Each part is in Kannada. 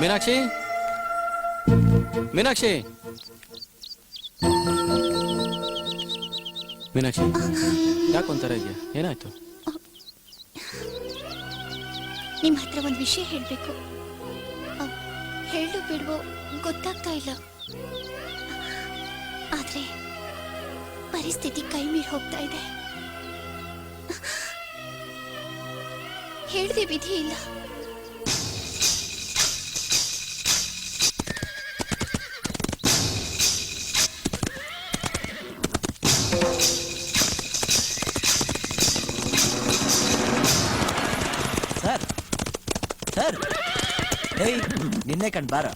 ಮೀನಾಕ್ಷಿ, ಮೀನಾಕ್ಷಿ, ಮೀನಾಕ್ಷಿ, ಯಾಕೊಂಥರ ಇದೆಯಾ? ಏನಾಯ್ತು? ನಿಮ್ಮ ಹತ್ರ ಒಂದು ವಿಷಯ ಹೇಳಬೇಕು. ಹೇಳು ಬಿಡುವೋ ಗೊತ್ತಾಗ್ತಾ ಇಲ್ಲ. ಆದ್ರೆ ಪರಿಸ್ಥಿತಿ ಕೈ ಮೀರಿ ಹೋಗ್ತಾ ಇದೆ. ಹೇಳದೆ ವಿಧಿ ಇಲ್ಲ. ಸರ್ ಸರ್, ಏಯ್ ನಿನ್ನೆ ಕಣ್ ಬಾರ.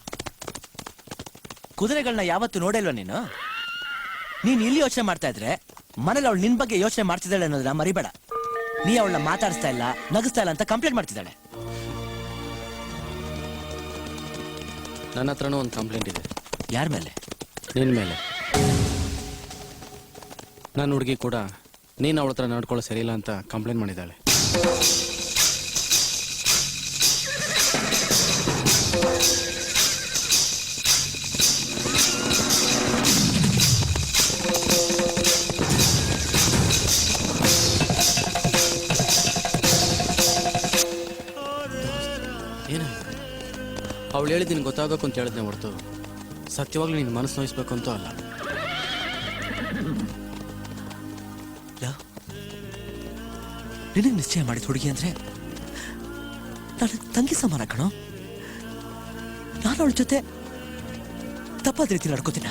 ಕುದುರೆಗಳನ್ನ ಯಾವತ್ತು ನೋಡಿಲ್ವ ನೀನು? ನೀನ್ ಇಲ್ಲಿ ಯೋಚನೆ ಮಾಡ್ತಾ ಇದ್ರೆ ಮನೇಲಿ ಅವಳು ನಿನ್ ಬಗ್ಗೆ ಯೋಚನೆ ಮಾಡ್ತಿದ್ದಾಳೆ ಅನ್ನೋದನ್ನ ಮರಿಬೇಡ. ನೀ ಅವಳನ್ನ ಮಾತಾಡಿಸ್ತಾ ಇಲ್ಲ, ನಗಿಸ್ತಾ ಇಲ್ಲ ಅಂತ ಕಂಪ್ಲೇಂಟ್ ಮಾಡ್ತಿದ್ದಾಳೆ. ನನ್ನ ಹತ್ರನೂ ಒಂದು ಕಂಪ್ಲೇಂಟ್ ಇದೆ. ಯಾರ ಮೇಲೆ? ನಿನ್ನ ಮೇಲೆ. ನನ್ನ ಹುಡುಗಿ ಕೂಡ ನೀನು ಅವಳ ಹತ್ರ ನಡ್ಕೊಳ್ಳೋ ಸರಿಯಿಲ್ಲ ಅಂತ ಕಂಪ್ಲೇಂಟ್ ಮಾಡಿದ್ದಾಳೆ. ಅವಳು ಹೇಳಿದ್ ನಿನ್ಗೆ ಗೊತ್ತಾಗಬೇಕು ಅಂತ ಹೇಳಿದ್ನೆ ಹೊರತು ಸತ್ಯವಾಗ್ಲೂ ನಿನ್ನ ಮನಸ್ಸು ನೋಯಿಸ್ಬೇಕು ಅಂತೂ ಅಲ್ಲ. ನಿನಗೆ ನಿಶ್ಚಯ ಮಾಡಿದ ಹುಡುಗಿ ಅಂದ್ರೆ ನನಗೆ ತಂಗಿ ಸಮಾನ ಕಣೋ. ನಾನು ಅವಳ ಜೊತೆ ತಪ್ಪಾದ ರೀತಿ ನಡ್ಕೋತೀನ.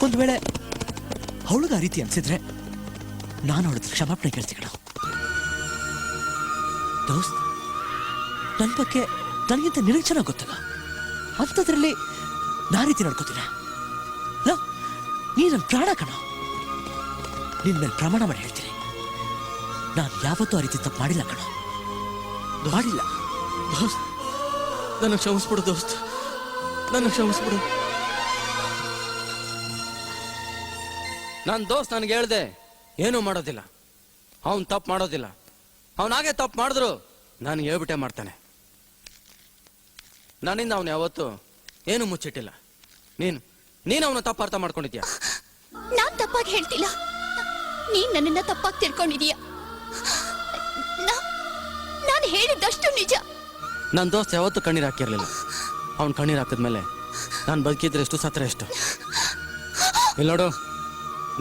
ಒಂದು ವೇಳೆ ಅವಳಿಗೆ ಆ ರೀತಿ ಅನ್ಸಿದ್ರೆ ನಾನು ಅವಳ ಕ್ಷಮಾಪಣೆ ಕೇಳ್ತೀನಿ ಕಣೋ. ದೋಸ್ತ್, ನನ್ನ ಬಗ್ಗೆ ನನಗಿಂತ ನಿನಗೆ ಚೆನ್ನಾಗಿ ಗೊತ್ತಲ್ಲ, ಅಂಥದ್ರಲ್ಲಿ ನಾ ರೀತಿ ನಡ್ಕೋತೀನ? ನೀ ನನ್ನ ಪ್ರಾಣ ಕಣ. ನಿನ್ನ ಮೇಲೆ ಪ್ರಮಾಣ ಮಾಡಿ ಹೇಳ್ತೀನಿ, ನಾನು ಯಾವತ್ತೂ ಆ ರೀತಿ ತಪ್ಪು ಮಾಡಿಲ್ಲ ಕಣ. ಮಾಡಿಲ್ಲ. ದೋಸ್ತ್, ನನ್ನ ಕ್ಷಮಿಸ್ಬಿಡು ದೋಸ್ತ್, ನನ್ನ ಕ್ಷಮಿಸ್ಬಿಡು. ನನ್ನ ದೋಸ್ತ್ ನನಗೆ ಹೇಳ್ದೆ ಏನೂ ಮಾಡೋದಿಲ್ಲ, ಅವನು ತಪ್ಪು ಮಾಡೋದಿಲ್ಲ. ಅವನಾಗೆ ತಪ್ಪು ಮಾಡಿದ್ರು ನನಗೆ ಹೇಳ್ಬಿಟ್ಟೆ ಮಾಡ್ತಾನೆ. ನನ್ನಿಂದ ಅವನು ಯಾವತ್ತು ಏನು ಮುಚ್ಚಿಟ್ಟಿಲ್ಲ. ನೀನು ಅವನ ತಪ್ಪು ಅರ್ಥ ಮಾಡ್ಕೊಂಡಿದ್ಯಾ? ನಾನ್ ತಪ್ಪಾಗಿ ಹೇಳ್ತಿಲ್ಲ, ನೀನ್ ನನ್ನನ್ನ ತಪ್ಪಾಗಿ ತಿಳ್ಕೊಂಡಿದೀಯ. ನಾನು ಹೇಳಿದ್ದಷ್ಟು ನಿಜ. ನನ್ನ ದೋಸ್ತ್ ಯಾವತ್ತೂ ಕಣ್ಣೀರು ಹಾಕಿರ್ಲಿಲ್ಲ. ಅವ್ನು ಕಣ್ಣೀರು ಹಾಕಿದ್ಮೇಲೆ ನಾನು ಬದುಕಿದ್ರೆ ಎಷ್ಟು, ಸತ್ರ ಎಷ್ಟು. ಇಲ್ಲಿ ನೋಡು,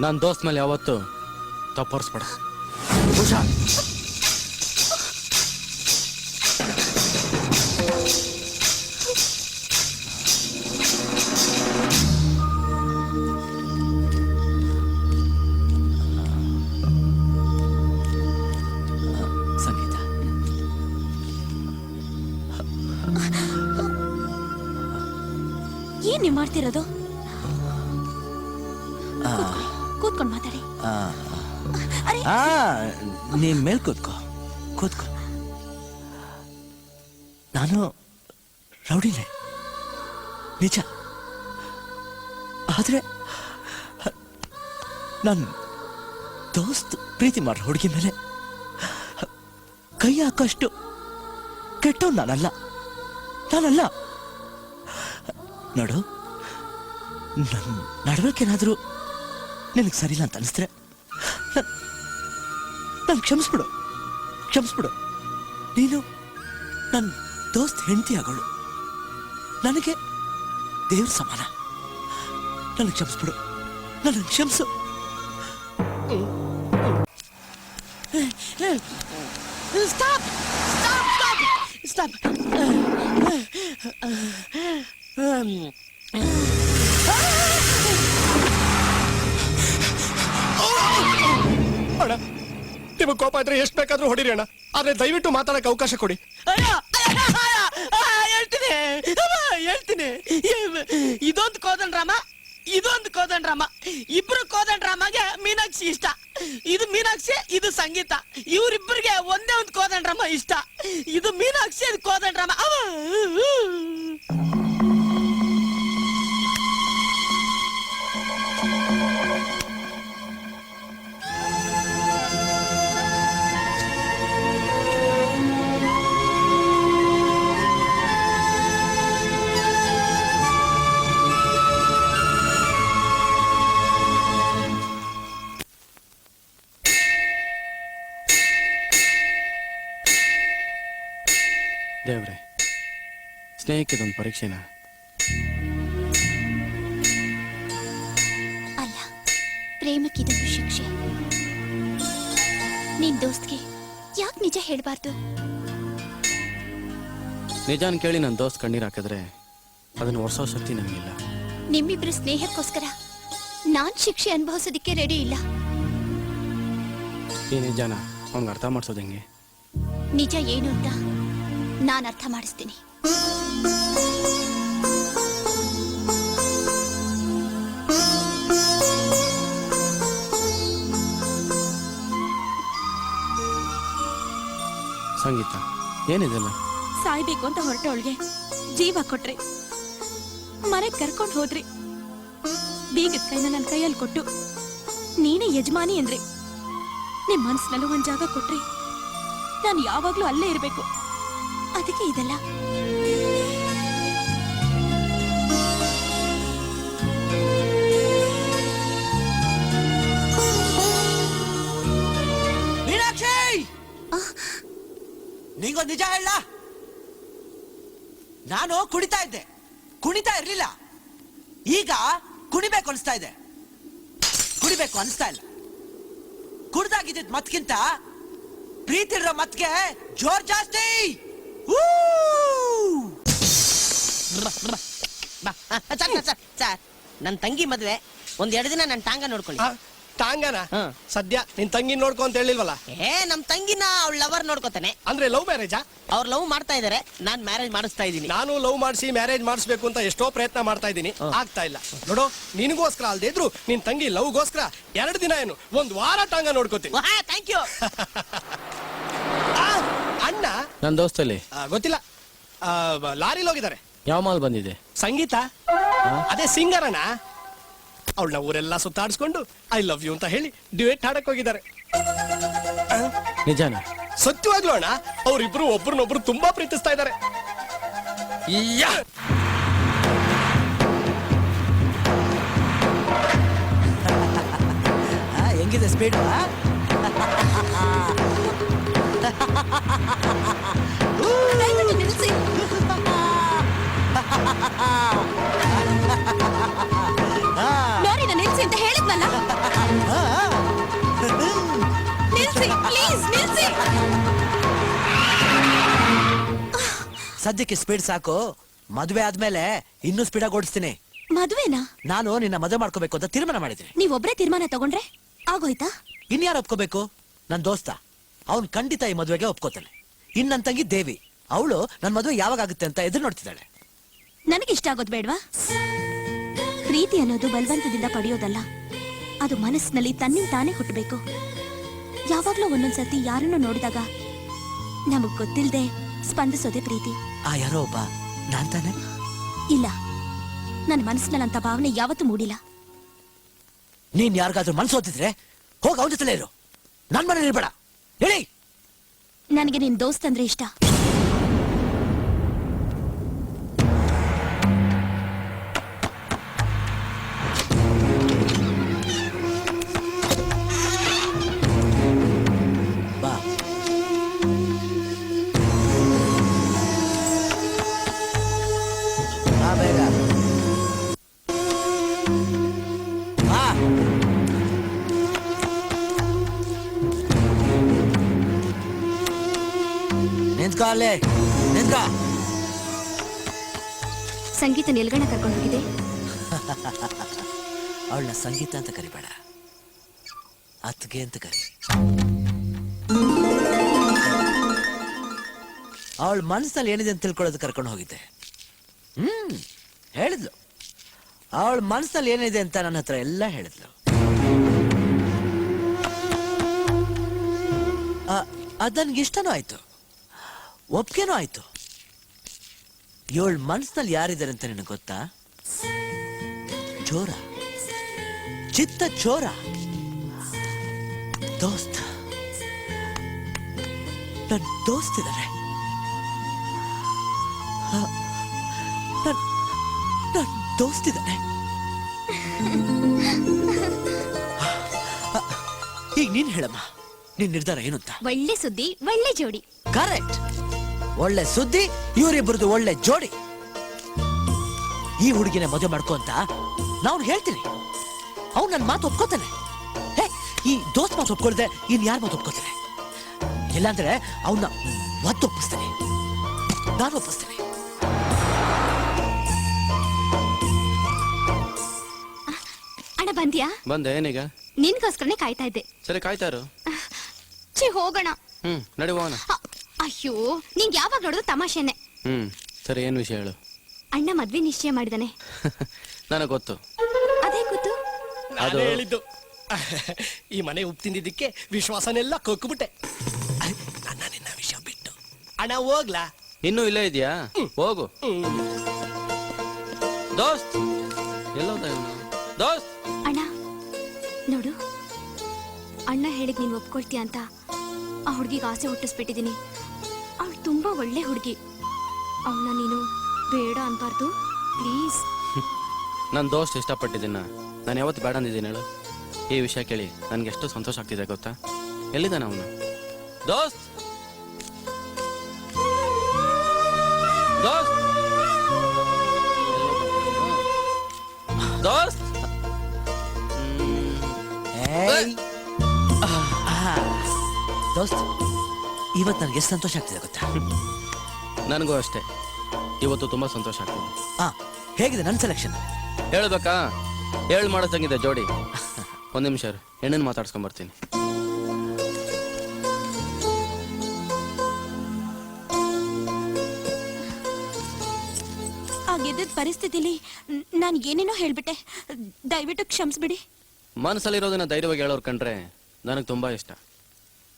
ನನ್ನ ದೋಸ್ತ್ ಮೇಲೆ ಯಾವತ್ತು ತಪ್ಪರ್ಸ್ಬೇಡ. ಹುಷಾರ್. ಏನ್ ನೀವು ಮಾಡ್ತಿರೋದು? ಕೂತ್ಕೊಂಡು ಮಾತಾಡಿ. ನೀನ್ ಮೇಲ್ ಕೂತ್ಕೋ. ನಾನು ರೌಡಿನೇ ನಿಜ, ಆದ್ರೆ ನನ್ನ ದೋಸ್ತ್ ಪ್ರೀತಿ ಮಾಡೋ ಹುಡುಗಿ ಮೇಲೆ ಕೈ ಹಾಕೋಷ್ಟು ಕೆಟ್ಟವ್ ನಾನಲ್ಲ. ನೋಡು, ನನ್ನ ನಡವಳಿಕೆನಾದ್ರೂ ನಿನಗೆ ಸರಿಯಿಲ್ಲ ಅಂತ ಅನಿಸಿದ್ರೆ ನಾನು ಕ್ಷಮಿಸ್ಬಿಡು. ನೀನು ನನ್ನ ದೋಸ್ತ್ ಹೆಂಡತಿ ಆಗೋಳು, ನನಗೆ ದೇವ್ರ ಸಮಾನ. ನನಗೆ ಕ್ಷಮಿಸ್ಬಿಡು, ನನಗೆ ಕ್ಷಮಿಸು. ಸ್ಟಾಪ್. ಅಣ್ಣ, ನಿಮಗೆ ಕೋಪ ಇದ್ರೆ ಎಷ್ಟು ಬೇಕಾದ್ರೂ ಹೊಡಿರಿ ಅಣ್ಣ, ಆದ್ರೆ ದಯವಿಟ್ಟು ಮಾತಾಡಕ್ಕೆ ಅವಕಾಶ ಕೊಡಿ. ಹೇಳ್ತೀನಿ. ಇದೊಂದು ಕೋದನ್ ಡ್ರಾಮ. ಇಬ್ರು ಕೋದನ್ ಡ್ರಾಮಾಗೆ ಮೀನಾಕ್ಷಿ ಇಷ್ಟ. ಇದು ಮೀನಾಕ್ಷಿ, ಇದು ಸಂಗೀತ. ಇವರಿಬ್ಬರಿಗೆ ಒಂದೇ ಒಂದು ಕೋದನ್ ಡ್ರಾಮ ಇಷ್ಟ. ಇದು ಮೀನಾಕ್ಷಿ, ಇದು ಕೋದನ್ ಡ್ರಾಮ. ದೇವ್ರೆ, ಸ್ನೇಹಕ್ಕಿದೊಂದು ಪರೀಕ್ಷೆನ. ಅಲ್ಲ, ಪ್ರೇಮಕ್ಕಿದೊಂದು ಶಿಕ್ಷೆ. ನಿನ್ ದೋಸ್ತ್ಗೆ ಯಾಕೆ ನಿಜ ಹೇಳ್ಬಾರ್ದು? ನಿಜಾನ್ ಕೇಳಿ ನನ್ನ ದೋಸ್ತ್ ಕಣ್ಣೀರ್ ಹಾಕಿದ್ರೆ ಅದನ್ನು ಒರ್ಸೋ ಶಕ್ತಿ ನನಗಿಲ್ಲ. ನಿಮ್ಮಿಬ್ರು ಸ್ನೇಹಕ್ಕೋಸ್ಕರ ನಾನ್ ಶಿಕ್ಷೆ ಅನುಭವಿಸೋದಿಕ್ಕೆ ರೆಡಿ ಇಲ್ಲ. ಈ ನಿಜಾನ ಅವ್ನಿಗೆ ಅರ್ಥ ಮಾಡ್ಸೋದು ಹೆಂಗೆ? ನಿಜ ಏನು ಅಂತ ನಾನ್ ಅರ್ಥ ಮಾಡಿಸ್ತೀನಿ. ಸಂಗೀತ, ಏನಿದೆಲ್ಲ? ಸಾಯ್ಬೇಕು ಅಂತ ಹೊರಟವಳಿಗೆ ಜೀವ ಕೊಟ್ರಿ, ಮನೆಗ್ ಕರ್ಕೊಂಡು ಹೋದ್ರಿ, ಬೀಗದ ಕೈನ ನನ್ನ ಕೈಯಲ್ಲಿ ಕೊಟ್ಟು ನೀನೇ ಯಜಮಾನಿ ಅಂದ್ರಿ. ನಿಮ್ ಮನ್ಸಿನಲ್ಲೂ ಒಂದ್ ಜಾಗ ಕೊಟ್ರಿ, ನಾನು ಯಾವಾಗ್ಲೂ ಅಲ್ಲೇ ಇರ್ಬೇಕು. ಅದಕ್ಕೆ ಇದೆಲ್ಲ. ಮೀನಾಕ್ಷಿ, ನಿಂಗೊಂದು ನಿಜ ಹೇಳ. ನಾನು ಕುಣಿತಾ ಇದ್ದೆ, ಕುಣಿತಾ ಇರ್ಲಿಲ್ಲ. ಈಗ ಕುಣಿಬೇಕು ಅನಿಸ್ತಾ ಇದೆ. ಕುಣಿಬೇಕು ಅನಿಸ್ತಾ ಇಲ್ಲ. ಕುಡ್ದಾಗಿದ್ದ ಮತ್ಕಿಂತ ಪ್ರೀತಿ ಇರೋ ಮತ್ಗೆ ಜೋರ್ ಜಾಸ್ತಿ. ಸರ್, ನನ್ ತಂಗಿ ಮದ್ವೆ ಒಂದ್ 2 ದಿನ ನನ್ ಟಾಂಗ ನೋಡ್ಕೊಳ್ಳಿ. ಟಾಂಗನ ಹಾ. ಸದ್ಯ ನಿನ್ ತಂಗಿ ನೋಡ್ಕೊ ಅಂತ ಹೇಳಿಲ್ವಲ್ಲ? ನಮ್ ತಂಗಿನ ಅವಳ ಲವರ್ ನೋಡ್ಕೋತಾನೆ. ಅಂದ್ರೆ ಲವ್ ಮ್ಯಾರೇಜಾ? ಅವ್ರು ಲವ್ ಮಾಡ್ತಾ ಇದಾರೆ, ನಾನ್ ಮ್ಯಾರೇಜ್ ಮಾಡಿಸ್ತಾ ಇದೀನಿ. ನಾನು ಲವ್ ಮಾಡಿಸಿ ಮ್ಯಾರೇಜ್ ಮಾಡಿಸ್ಬೇಕು ಅಂತ ಎಷ್ಟೋ ಪ್ರಯತ್ನ ಮಾಡ್ತಾ ಇದ್ದೀನಿ, ಆಗ್ತಾ ಇಲ್ಲ. ನೋಡು, ನಿನಗೋಸ್ಕರ ಅಲ್ದೇ ಇದ್ರು ನಿನ್ ತಂಗಿ ಲವ್ಗೋಸ್ಕರ 2 ದಿನ ಏನು 1 ವಾರ ಟಾಂಗ ನೋಡ್ಕೋತೀನಿ. Thank you. ಅಣ್ಣ ನನ್ನ ದೋಸ್ತಲ್ಲಿ ಗೊತ್ತಿಲ್ಲ, ಲಾರಿಲಿ ಹೋಗಿದ್ದಾರೆ. ಯಾವ ಮಾಲ್ ಬಂದಿದೆ? ಸಂಗೀತ, ಅದೇ ಸಿಂಗರ್ ಅಣ್ಣ. ಅವಳನ್ನ ಊರೆಲ್ಲ ಸುತ್ತಾಡಿಸ್ಕೊಂಡು ಐ ಲವ್ ಯು ಅಂತ ಹೇಳಿ ಡ್ಯೂಯೆಟ್ ಹಾಡಕ್ ಹೋಗಿದ್ದಾರೆ. ನಿಜಾನ? ಸತ್ಯವಾಗ್ಲೂ ಅಣ್ಣ, ಅವ್ರಿಬ್ರು ಒಬ್ರನ್ನೊಬ್ರು ತುಂಬಾ ಪ್ರೀತಿಸ್ತಾ ಇದ್ದಾರೆ. ಹೆಂಗಿದೆ ಸ್ಪೀಡ್? ದಯವಿಟ್ಟು ನಿಲ್ಸಿ. ಲಾರಿನ ನಿಲ್ಸಿ ಅಂತ ಹೇಳಿದ್ನಲ್ಲ. ನಿಲ್ಸಿ, ಪ್ಲೀಸ್ ನಿಲ್ಸಿ. ಸದ್ಯಕ್ಕೆ ಸ್ಪೀಡ್ ಸಾಕು. ಮದುವೆ ಆದ್ಮೇಲೆ ಇನ್ನೂ ಸ್ಪೀಡಾಗಿ ಓಡಿಸ್ತೀನಿ. ಮದ್ವೆನಾ? ನಾನು ನಿನ್ನ ಮದುವೆ ಮಾಡ್ಕೋಬೇಕು ಅಂತ ತೀರ್ಮಾನ ಮಾಡಿದ್ದೀನಿ. ನೀವೊಬ್ರೇ ತೀರ್ಮಾನ ತಗೊಂಡ್ರೆ ಆಗೋಯ್ತಾ? ಇನ್ಯಾರು ಒಪ್ಕೋಬೇಕು? ನನ್ ದೋಸ್ತ, ಅವನ್ ಖಂಡಿತ ಈ ಮದುವೆಗೆ ಒಪ್ಕೋತಾನೆ. ಇನ್ ನನ್ ತಂಗಿ ದೇವಿ, ಅವಳು ನನ್ ಮದುವೆ ಯಾವಾಗ ಆಗುತ್ತೆ ಅಂತ ಎದುರು ನೋಡ್ತಿದ್ದಾಳೆ. ನನಗಿಷ್ಟ ಆಗೋದ್ ಬೇಡ್ವಾ? ಪ್ರೀತಿ ಅನ್ನೋದು ಬಲವಂತದಿಂದ ಪಡೆಯೋದಲ್ಲ, ಅದು ಮನಸ್ಸಿನಲ್ಲಿ ತನ್ನಿಂದ ತಾನೇ ಹುಟ್ಟಬೇಕು. ಯಾವಾಗ್ಲೂ ಒಂದೊಂದ್ಸತಿ ಯಾರನ್ನು ನೋಡಿದಾಗ ನಮಗ್ ಗೊತ್ತಿಲ್ದೆ ಸ್ಪಂದಿಸೋದೇ ಪ್ರೀತಿ. ಆ ಯಾರೋ ಒಬ್ಬ ನಾನ್ ತಾನೆ? ಇಲ್ಲ, ನನ್ನ ಮನಸ್ಸಿನಲ್ಲಿ ಅಂತ ಭಾವನೆ ಯಾವತ್ತೂ ಮೂಡಿಲ್ಲ. ನೀನ್ ಯಾರಿಗಾದ್ರೂ ಮನ್ಸು ಓದಿದ್ರೆ ಹೋಗ ಅವನ ಜೊತೆಲೇ ಇರು, ನನ್ ಮನೇಲಿ ಇರ್ಬೇಡ. ಹೇಳಿ. ನನಗೆ ನಿನ್ ದೋಸ್ತ್ ಅಂದ್ರೆ ಇಷ್ಟ. ಬಾ. ಬಾ ಬೇಗ. ಬಾ. ನಿಂತ್ಕೋ ಅಲ್ಲೇ, ನಿಂತ್ಕೋ. ಸಂಗೀತ ನಿಲ್ಗಣ ಕರ್ಕೊಂಡು ಹೋಗಿದೆ. ಅವಳನ್ನ ಸಂಗೀತ ಅಂತ ಕರಿಬೇಡ, ಅತ್ಗೆ ಅಂತ ಕರಿ. ಅವಳ ಮನಸ್ಸಲ್ಲಿ ಏನಿದೆ ಅಂತ ತಿಳ್ಕೊಳ್ಳೋದು ಕರ್ಕೊಂಡು ಹೋಗಿದ್ದೆ. ಹೇಳಿದ್ಲು. ಅವಳ ಮನಸ್ಸಲ್ಲಿ ಏನಿದೆ ಅಂತ ನನ್ನ ಹತ್ರ ಎಲ್ಲ ಹೇಳಿದ್ಲು. ಅದ್ ನನ್ಗೆ ಇಷ್ಟನೂ ಆಯ್ತು, ಒಪ್ಗೆನೂ ಆಯ್ತು. ಇವಳ ಮನಸ್ಸಿನಲ್ಲಿ ಯಾರಿದ್ದಾರೆ ಅಂತ ನಿನಗೆ ಗೊತ್ತಾ? ಚೋರ, ಚಿತ್ತ ಚೋರ, ದೋಸ್ತ. ನನ್ ದೋಸ್ತಿದ್ದಾರೆ. ನನ್ ದೋಸ್ತಿದ್ದಾನೆ. ಈಗ ನೀನ್ ಹೇಳಮ್ಮ, ನಿನ್ ನಿರ್ಧಾರ ಏನು ಅಂತ. ಒಳ್ಳೆ ಸುದ್ದಿ, ಒಳ್ಳೆ ಜೋಡಿ. ಕರೆಕ್ಟ್. ಒಳ್ಳೆ ಸುದ್ದಿ, ಇವರಿಬ್ಬರದು ಒಳ್ಳೆ ಜೋಡಿ. ಈ ಹುಡುಗಿನ ಮದುವೆ ಮಾಡ್ಕೊ ಅಂತ ನಾನು ಹೇಳ್ತೀನಿ. ಅವ್ನು ನನ್ನ ಮಾತು ಒಪ್ಕೋತಾನೆ. ಹೇ, ಈ ದೋಸ್ತ್ ಮಾತು ಒಪ್ಕೊಳ್ದೆ ಇನ್ ಯಾರ ಮಾತು ಒಪ್ಕೋತಾನೆ? ಇಲ್ಲಾಂದ್ರೆ ಅವನ್ನ ಒಪ್ಪಿಸ್ತೇನೆ, ನಾನು ಒಪ್ಪಿಸ್ತೇನೆ. ಅಣ್ಣ ಬಂದ್ಯಾ? ಬಂದೆ, ಏನೀಗ? ನಿನ್ಗೋಸ್ಕರನೇ ಕಾಯ್ತಾ ಇದ್ದೆ. ಸರಿ, ಕಾಯ್ತಾರು. ಛೀ, ಹೋಗೋಣ. ನಡಿ ಹೋಗೋಣ. ಅಯ್ಯೋ, ನಿಂಗೆ ಯಾವಾಗ ನೋಡಿದ್ರು ತಮಾಷೆನೆ. ಸರಿ, ಏನ್ ವಿಷಯ ಹೇಳು. ಅಣ್ಣ ಮದ್ವೆ ನಿಶ್ಚಯ ಮಾಡಿದಾನೆ. ನನಗೆ ಗೊತ್ತು. ಅದೇ ಗೊತ್ತು. ನಾನು ಹೇಳಿದ್ದು ಈ ಮನೆ ಉಪ್ಪು ತಿಂದಿದ್ದಕ್ಕೆ ವಿಶ್ವಾಸನೆಲ್ಲ ಕೊಕ್ಬಿಟ್ಟೆ. ನನ್ನ ನಿನ್ನ ವಿಷಯ ಬಿಟ್ಟು ಅಣ್ಣ ಹೋಗ್ಲಾ? ಇನ್ನೂ ಇಲ್ಲೇ ಇದೆಯಾ? ಹೋಗು. ದೋಸ್ತ್ ಎಲ್ಲೋದ ಇವನು? ದೋಸ್ತ್ ಅಣ್ಣ ನೋಡು, ಅಣ್ಣ ಹೇಳಿದ್ ನೀನ್ ಒಪ್ಕೊಳ್ತೀಯ ಅಂತ ಆ ಹುಡ್ಗಿಗೆ ಆಸೆ ಹುಟ್ಟಿಸ್ಬಿಟ್ಟಿದೀನಿ. ಅವಳು ತುಂಬಾ ಒಳ್ಳೆ ಹುಡುಗಿ. ಅವಳನ್ನ ನೀನು ಬೇಡ ಅನ್ಬಾರ್ದು ಪ್ಲೀಸ್. ನನ್ನ ದೋಸ್ತ್ ಇಷ್ಟಪಟ್ಟಿದ್ದೀನ ನಾನು ಯಾವತ್ತು ಬೇಡ ಅಂದಿದ್ದೀನಿ ಹೇಳು? ಈ ವಿಷಯ ಕೇಳಿ ನನ್ಗೆ ಎಷ್ಟು ಸಂತೋಷ ಆಗ್ತಿದೆ ಗೊತ್ತಾ? ಎಲ್ಲಿದ್ದಾನೆ ಅವನು? ದೋಸ್ತ್ ದೋಸ್ತ್ ದೋಸ್ತ್ ಏಯ್! ದೋಸ್ತ್, ಇವತ್ತು ನನಗೆ ಎಷ್ಟು ಸಂತೋಷ ಆಗ್ತಿದೆ ಗೊತ್ತಾ? ನನಗೂ ಅಷ್ಟೇ, ಇವತ್ತು ತುಂಬಾ ಸಂತೋಷ ಆಗ್ತಿದೆ. ಹೇಗಿದೆ ನನ್ನ ಸೆಲೆಕ್ಷನ್? ಹೇಳ್ಬೇಕಾ? ಹೇಳು ಮಾಡೋದಂಗಿದೆ ಜೋಡಿ. ಒಂದ್ ನಿಮಿಷ ಹೆಣ್ಣನ್ನು ಮಾತಾಡ್ಸ್ಕೊಂಡ್ ಬರ್ತೀನಿ. ಆ ಗೆದ್ದ ಪರಿಸ್ಥಿತಿಲಿ ನಾನು ಏನೇನೋ ಹೇಳ್ಬಿಟ್ಟೆ. ದಯವಿಟ್ಟು ಕ್ಷಮಿಸ್ಬಿಡಿ. ಮನಸ್ಸಲ್ಲಿರೋದನ್ನ ಧೈರ್ಯವಾಗಿ ಹೇಳೋರು ಕಂಡ್ರೆ ನನಗೆ ತುಂಬಾ ಇಷ್ಟ.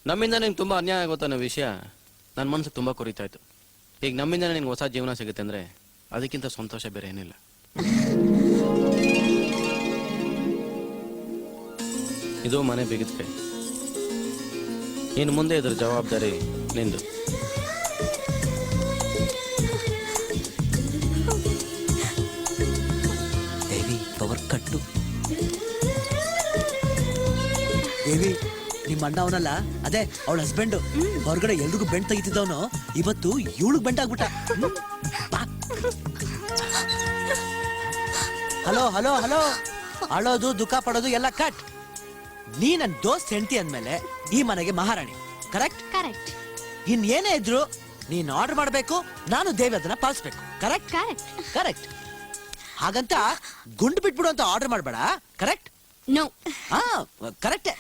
ನಮ್ಮಿಂದ ನಿಂಗೆ ತುಂಬಾ ಅನ್ಯಾಯ ಆಗುತ್ತೆ ಅನ್ನೋ ವಿಷಯ ನನ್ನ ಮನಸ್ಸಿಗೆ ತುಂಬಾ ಕೊರಿತಾ ಇತ್ತು. ಈಗ ನಮ್ಮಿಂದ ನಿನ್ಗೆ ಹೊಸ ಜೀವನ ಸಿಗುತ್ತೆ ಅಂದ್ರೆ ಅದಕ್ಕಿಂತ ಸಂತೋಷ ಬೇರೆ ಏನಿಲ್ಲ. ಇದು ಮನೆ ಬಿಗಿದ ಕೈ. ಇನ್ನು ಮುಂದೆ ಇದ್ರ ಜವಾಬ್ದಾರಿ ನಿಂದು. ದೇವಿ ಪವರ್ ಕಟ್ಟು. ದೇವಿ, ನಿಮ್ಮ ಅಣ್ಣ ಅವನಲ್ಲ, ಅದೇ ಅವಳ ಹಸ್ಬೆಂಡ್, ಹೊರಗಡೆ ಎಲ್ರಿಗೂ ಬೆಂಡ್ ತೆಗಿತಿದ್ದವನು ಇವತ್ತು ಇವಳಿಗೆ ಬೆಂಡ್ ಆಗ್ಬಿಟ್ಟ. ಹಲೋ ಹಲೋ ಹಲೋ, ಅಳೋದು ದುಃಖ ಪಡೋದು ಎಲ್ಲ ಕಟ್. ನೀ ನನ್ ದೋಸ್ತ್ ಹೆಂಡತಿ ಅಂದ್ಮೇಲೆ ಈ ಮನೆಗೆ ಮಹಾರಾಣಿ, ಕರೆಕ್ಟ್? ಕರೆಕ್ಟ್ ಇನ್ ಏನೇ ಇದ್ರು ನೀನ್ ಆರ್ಡರ್ ಮಾಡ್ಬೇಕು, ನಾನು ದೇವಿ ಅದನ್ನ ಪಾಲಿಸ್ಬೇಕು, ಕರೆಕ್ಟ್? Correct correct. ಹಾಗಂತ ಗುಂಡು ಬಿಟ್ಬಿಡು ಅಂತ ಆರ್ಡರ್ ಮಾಡ್ಬೇಡ, ಕರೆಕ್ಟ್? ನೋ. ಕರೆಕ್ಟೇ.